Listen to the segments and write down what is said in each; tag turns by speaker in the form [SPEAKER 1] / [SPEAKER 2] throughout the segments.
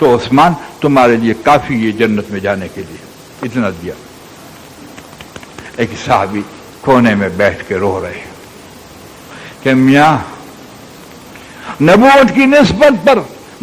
[SPEAKER 1] تو عثمان تمہارے لیے کافی ہے جنت میں جانے کے لیے، اتنا دیا۔ ایک صحابی کونے میں بیٹھ کے رو رہے کہ میاں نبوت کی نسبت پر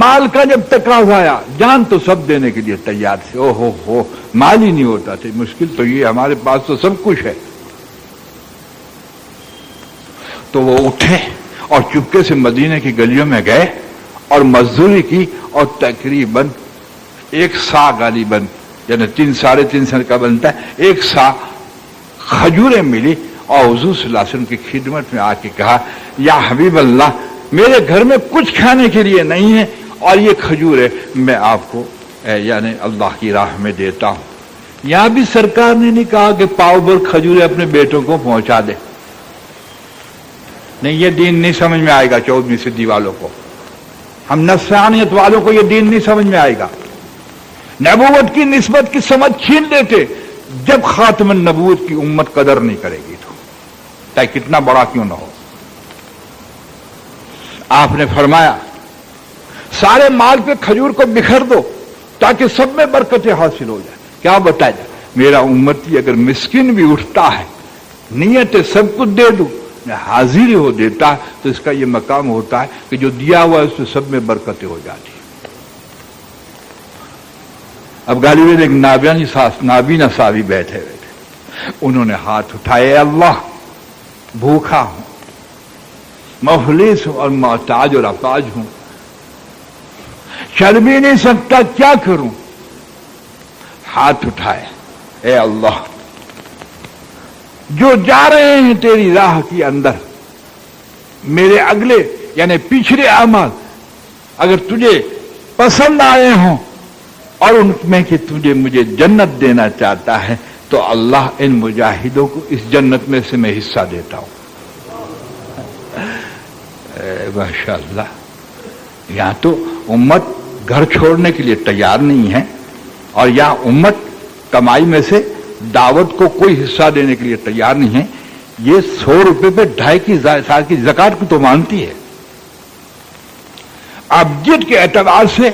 [SPEAKER 1] مال کا جب تقاضا آیا جان تو سب دینے کے لیے تیار تھے، او ہو مال ہی نہیں ہوتا تھا، مشکل تو یہ ہمارے پاس تو سب کچھ ہے۔ تو وہ اٹھے اور چپکے سے مدینے کی گلیوں میں گئے اور مزدوری کی، اور تقریباً 1 سا غالباً یعنی 3 ساڑھے 3 سال کا بنتا ہے، 1 سا کھجوریں ملی، اور حضور صلی اللہ علیہ وسلم کی خدمت میں آ کے کہا یا حبیب اللہ میرے گھر میں کچھ کھانے کے لیے نہیں ہے، اور یہ کھجوریں میں آپ کو یعنی اللہ کی راہ میں دیتا ہوں۔ یہاں بھی سرکار نے نہیں کہا کہ پاؤ بھر کھجوریں اپنے بیٹوں کو پہنچا دے، نہیں یہ دین نہیں سمجھ میں آئے گا 14ویں صدی والوں کو، ہم نصرانیت والوں کو یہ دین نہیں سمجھ میں آئے گا۔ نبوت کی نسبت کی سمجھ چھین لیتے جب خاتم النبوت کی امت قدر نہیں کرے گی تو چاہے کتنا بڑا کیوں نہ ہو۔ آپ نے فرمایا سارے مال پہ کھجور کو بکھر دو تاکہ سب میں برکتیں حاصل ہو جائے۔ کیا بتایا جائے؟ میرا امتی اگر مسکین بھی اٹھتا ہے نیت سب کچھ دے دوں میں حاضر ہو دیتا تو اس کا یہ مقام ہوتا ہے کہ جو دیا ہوا ہے اس سے سب میں برکتیں ہو جاتی۔ اب غالباً ایک نابینا صحابی بیٹھے ہوئے تھے، انہوں نے ہاتھ اٹھائے، اللہ بھوکا ہوں، مفلس ہوں اور محتاج اور اپاج ہوں، چل بھی نہیں سکتا، کیا کروں؟ ہاتھ اٹھائے، اے اللہ جو جا رہے ہیں تیری راہ کے اندر میرے اگلے یعنی پچھلے اعمال اگر تجھے پسند آئے ہوں اور ان میں کہ تجھے مجھے جنت دینا چاہتا ہے تو اللہ ان مجاہدوں کو اس جنت میں سے میں حصہ دیتا ہوں۔ ماشاء اللہ، یہاں تو امت گھر چھوڑنے کے لیے تیار نہیں ہے، اور یہاں امت کمائی میں سے دعوت کو کوئی حصہ دینے کے لیے تیار نہیں ہے۔ یہ 100 روپے پہ 2.5 سال کی زکات کو تو مانتی ہے۔ ابجد کے اعتبار سے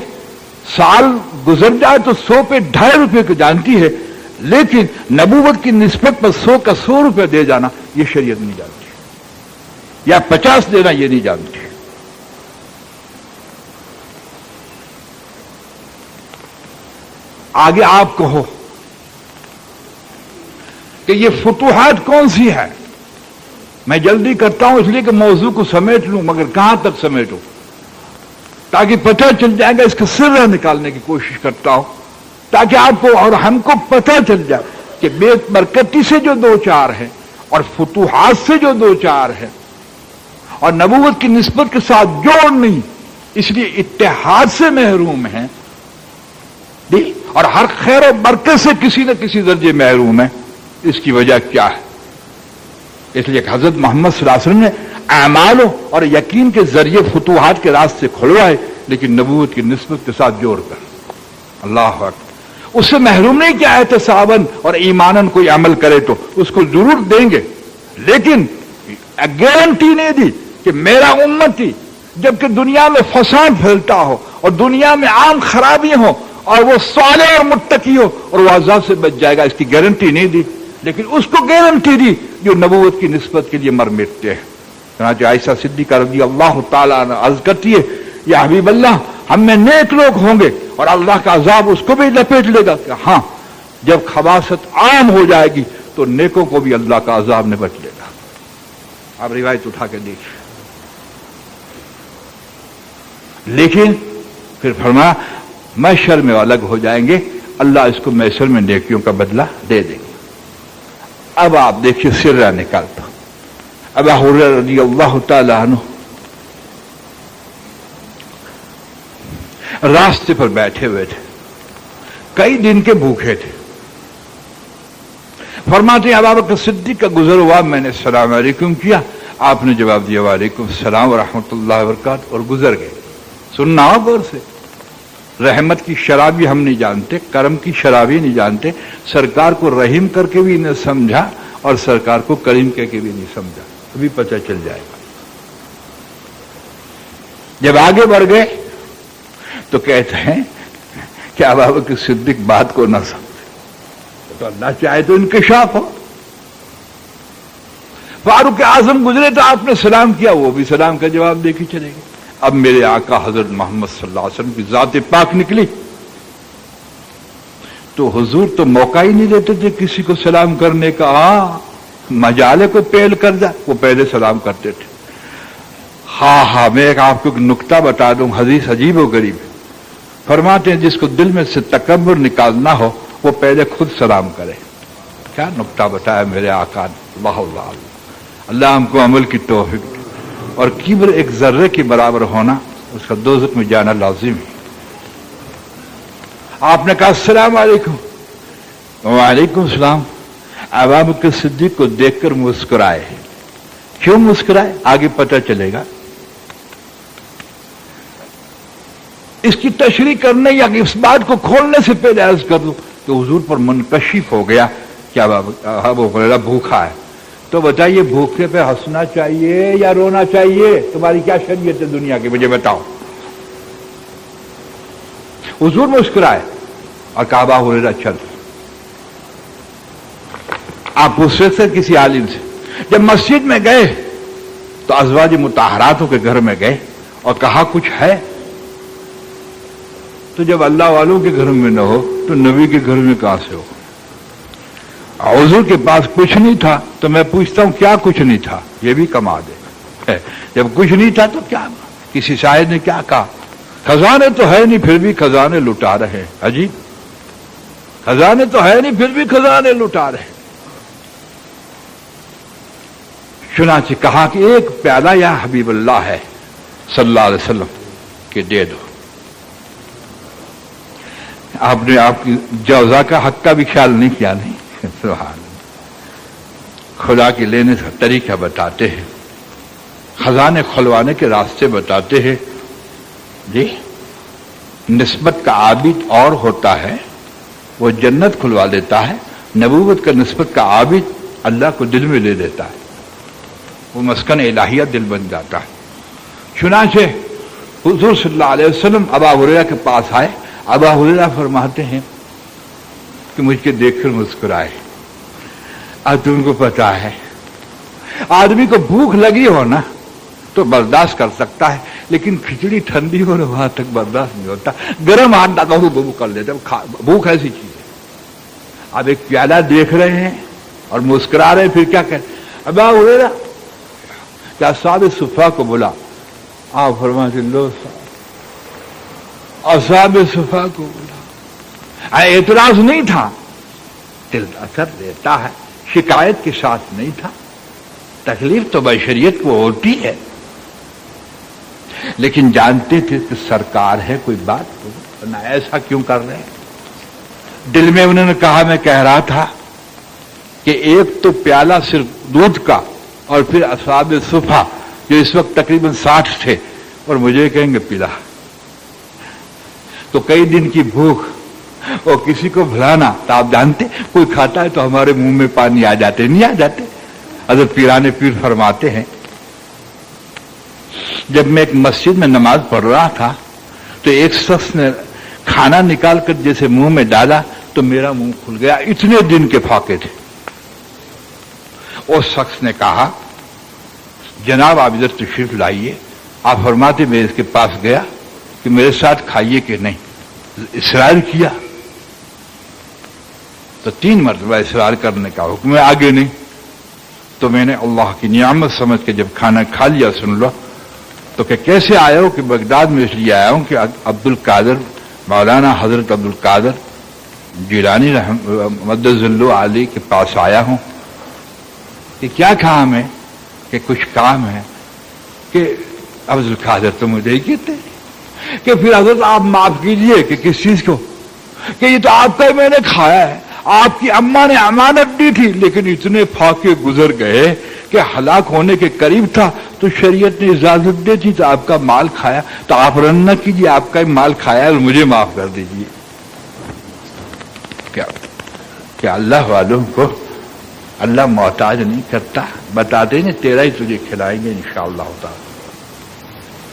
[SPEAKER 1] سال گزر جائے تو 100 پہ 2.5 روپے کو جانتی ہے، لیکن نبوت کی نسبت پر 100 کا 100 روپے دے جانا یہ شریعت نہیں جانتی، یا 50 دینا یہ نہیں جانتی۔ آگے آپ کہو کہ یہ فتوحات کون سی ہے؟ میں جلدی کرتا ہوں اس لیے کہ موضوع کو سمیٹ لوں، مگر کہاں تک سمیٹوں تاکہ پتہ چل جائے گا، اس کا سر نکالنے کی کوشش کرتا ہوں تاکہ آپ کو اور ہم کو پتہ چل جائے کہ بے برکتی سے جو 2-4 ہے اور فتوحات سے جو 2-4 ہے اور نبوت کی نسبت کے ساتھ جوڑ نہیں، اس لیے اتحاد سے محروم ہیں، اور ہر خیر و برکت سے کسی نہ کسی درجے محروم ہے۔ اس کی وجہ کیا ہے؟ اس لیے کہ حضرت محمد صلی اللہ علیہ وسلم نے اعمال اور یقین کے ذریعے فتوحات کے راستے کھلوائے، لیکن نبوت کی نسبت کے ساتھ جوڑ کر۔ اللہ اکبر، اس سے محروم نہیں کیا احتساباً اور ایماناً کوئی عمل کرے تو اس کو ضرور دیں گے، لیکن گارنٹی نہیں دی کہ میرا امتی جبکہ دنیا میں فساد پھیلتا ہو اور دنیا میں عام خرابی ہو اور وہ صالح اور متقی ہو اور وہ عذاب سے بچ جائے گا، اس کی گارنٹی نہیں دی، لیکن اس کو گارنٹی دی جو نبوت کی نسبت کے لیے مر مٹتے ہیں۔ چنانچہ عائشہ صدیقہ رضی اللہ تعالیٰ عنہ عرض کرتی ہے، یا حبیب اللہ ہم میں نیک لوگ ہوں گے اور اللہ کا عذاب اس کو بھی لپیٹ لے گا۔ کہ ہاں، جب خباثت عام ہو جائے گی تو نیکوں کو بھی اللہ کا عذاب نپٹ لے گا۔ آپ روایت اٹھا کے دیکھیں۔ لیکن پھر فرمایا محشر میں الگ ہو جائیں گے، اللہ اس کو محشر میں نیکیوں کا بدلہ دے دیں گے۔ اب آپ دیکھیے سرہ نکالتا۔ ابو ہریرہ رضی اللہ تعالی عنہ راستے پر بیٹھے ہوئے تھے، کئی دن کے بھوکے تھے۔ فرماتے ہیں ابو بکر صدیق کا گزر ہوا، میں نے السلام علیکم کیا، آپ نے جواب دیا وعلیکم السلام ورحمۃ اللہ وبرکاتہ، اور گزر گئے۔ سننا غور سے، رحمت کی شرابی ہم نہیں جانتے، کرم کی شرابی نہیں جانتے، سرکار کو رحیم کر کے بھی نہیں سمجھا اور سرکار کو کریم کہہ کے بھی نہیں سمجھا، ابھی پتہ چل جائے گا۔ جب آگے بڑھ گئے تو کہتے ہیں کیا ابو بکر صدیق بات کو نہ سمجھے؟ تو اللہ چاہے تو انکشاف ہو. فاروق اعظم گزرے تو آپ نے سلام کیا، وہ بھی سلام کا جواب دے کے چلے گئے. اب میرے آقا حضرت محمد صلی اللہ علیہ وسلم کی ذات پاک نکلی تو حضور تو موقع ہی نہیں دیتے تھے کسی کو سلام کرنے کا. مجالے کو پہل کر جا، وہ پہلے سلام کرتے تھے. ہاں میں آپ کو ایک نکتہ بتا دوں، حدیث عجیب و غریب. فرماتے ہیں جس کو دل میں سے تکبر نکالنا ہو وہ پہلے خود سلام کرے. کیا نکتہ بتایا میرے آقا نے. اللہ اللہ اللہ ہم کو عمل کی توفیق دے. اور کبر ایک ذرے کے برابر ہونا، اس کا دوزخ میں جانا لازم ہے. آپ نے کہا السلام علیکم. وعلیکم السلام. ابو بکر صدیق کو دیکھ کر مسکرائے. کیوں مسکرائے آگے پتہ چلے گا. اس کی تشریح کرنے یا اس بات کو کھولنے سے پہلے عرض کر دوں کہ حضور پر منکشف ہو گیا کہ ابو ہریرہ بھوکھا ہے. تو بتائیے بھوکے پہ ہنسنا چاہیے یا رونا چاہیے؟ تمہاری کیا شریعت ہے دنیا کی، مجھے بتاؤ. حضور مسکرائے اور کہا ابو ہریرہ چل. آپ پوچھ رہے تھے کسی عالم سے. جب مسجد میں گئے تو ازواج مطہراتوں کے گھر میں گئے اور کہا کچھ ہے. تو جب اللہ والوں کے گھر میں نہ ہو تو نبی کے گھر میں کہاں سے ہو؟ حضور کے پاس کچھ نہیں تھا تو میں پوچھتا ہوں کیا کچھ نہیں تھا؟ یہ بھی کما دے. جب کچھ نہیں تھا تو کیا؟ کسی شاعر نے کیا کہا؟ خزانے تو ہے نہیں پھر بھی خزانے لٹا رہے. عجیب، خزانے تو ہے نہیں پھر بھی خزانے لٹا رہے. چنانچہ کہا کہ ایک پیالہ یا حبیب اللہ ہے صلی اللہ علیہ وسلم کہ دے دو. آپ نے آپ کی جوزا کا حق کا بھی خیال نہیں کیا. نہیں، سبحان اللہ. خدا کے لینے کا طریقہ بتاتے ہیں، خزانے کھلوانے کے راستے بتاتے ہیں. جی، نسبت کا عابد اور ہوتا ہے، وہ جنت کھلوا دیتا ہے. نبوت کا نسبت کا عابد اللہ کو دل میں لے لیتا ہے، وہ مسکن الہیہ دل بن جاتا ہے. چنانچہ حضور صلی اللہ علیہ وسلم ابو ہریرہ کے پاس آئے. ابو ہریرہ فرماتے ہیں کہ مجھ کے دیکھ کر مسکرائے. اب تم کو پتا ہے آدمی کو بھوک لگی ہو نا تو برداشت کر سکتا ہے، لیکن کھچڑی ٹھنڈی ہو وہاں تک برداشت نہیں ہوتا. گرم آٹا کا وہ کر لیتے. بھوک ایسی چیز ہے. اب ایک پیالہ دیکھ رہے ہیں اور مسکرا رہے ہیں، پھر کیا کہتے؟ ابو ہریرہ کیا اصحاب صفا کو بلا. آپ فرماتے لو اصحاب صفا کو بلا. اعتراض نہیں تھا، دل اثر دیتا ہے. شکایت کے ساتھ نہیں تھا. تکلیف تو بشریت کو ہوتی ہے، لیکن جانتے تھے کہ سرکار ہے، کوئی بات تو نہ. ایسا کیوں کر رہے ہیں؟ دل میں انہوں نے کہا میں کہہ رہا تھا کہ ایک تو پیالہ صرف دودھ کا اور پھر اصحاب صفا جو اس وقت تقریباً 60 تھے اور مجھے کہیں گے پلا. تو کئی دن کی بھوک اور کسی کو بھلانا. تو آپ جانتے کوئی کھاتا ہے تو ہمارے منہ میں پانی آ جاتے نہیں آ جاتے. حضرت پیران پیر فرماتے ہیں جب میں ایک مسجد میں نماز پڑھ رہا تھا تو ایک شخص نے کھانا نکال کر جیسے منہ میں ڈالا تو میرا منہ کھل گیا. اتنے دن کے فاقے تھے. اس شخص نے کہا جناب آپ ادھر تشریف لائیے. آپ فرماتے میں اس کے پاس گیا کہ میرے ساتھ کھائیے کہ نہیں. اصرار کیا تو 3 مرتبہ اصرار کرنے کا حکم ہے، آگے نہیں. تو میں نے اللہ کی نعمت سمجھ کے جب کھانا کھا لیا سن لو تو کہ کیسے آیا ہوں کہ بغداد میں اس لیے آیا ہوں کہ عبد القادر مولانا حضرت عبد القادر جیلانی مدد اللہ علی کے پاس آیا ہوں کہ کیا کام ہے؟ کہ کچھ کام ہے. کہ عبد القادر تو مجھے ہی کہتے کہ پھر حضرت آپ معاف کیجئے کہ کس چیز کو؟ کہ یہ تو آپ کا میں نے کھایا ہے، آپ کی اماں نے امانت دی تھی، لیکن اتنے فاقے گزر گئے کہ ہلاک ہونے کے قریب تھا تو شریعت نے اجازت دی تھی تو آپ کا مال کھایا. تو آپ رن نہ کیجیے، آپ کا مال کھایا اور مجھے معاف کر دیجیے. کیا اللہ والوں کو اللہ محتاج نہیں کرتا؟ بتاتے ہیں تیرا ہی تجھے کھلائیں گے انشاءاللہ تعالی.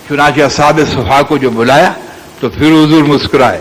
[SPEAKER 1] چنانچہ اصحاب صفا کو جو بلایا تو پھر حضور مسکرائے